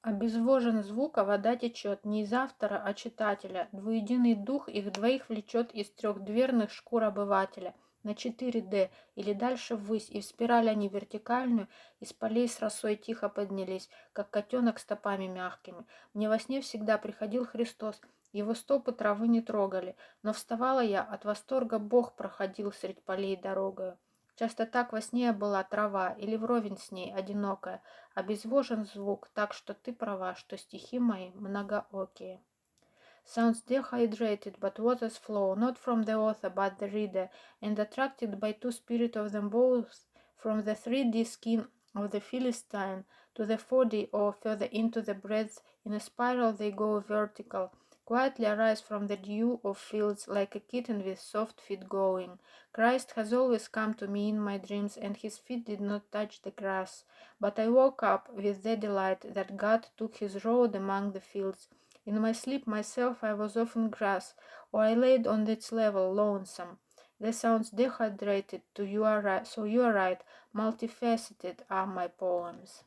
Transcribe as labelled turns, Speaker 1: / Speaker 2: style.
Speaker 1: Обезвожен звука, вода течет, не из автора, а читателя. Двуединый дух их двоих влечет из трехдверных шкур обывателя на 4D или дальше ввысь, и в спираль они вертикальную из полей с росой тихо поднялись, как котенок стопами мягкими. Мне во сне всегда приходил Христос, его стопы травы не трогали, но вставала я, от восторга Бог проходил средь полей дорогою. Часто так во сне я была трава, или вровень с ней, одинокая, обезвожен звук, так что ты права, что стихи мои многоокие. Sounds dehydrated, but waters flow, not from the author, but the reader, and attracted by two spirit of them both, from the 3D skin of the Philistine to the 4D or further into the breadth, in a spiral they go vertical, quietly arise from the dew of fields like a kitten with soft feet going. Christ has always come to me in my dreams, and his feet did not touch the grass. But I woke up with the delight that God took his road among the fields. In my sleep myself I was often grass, or I laid on its level lonesome. The sounds dehydrated, so you are right, multifaceted are my poems.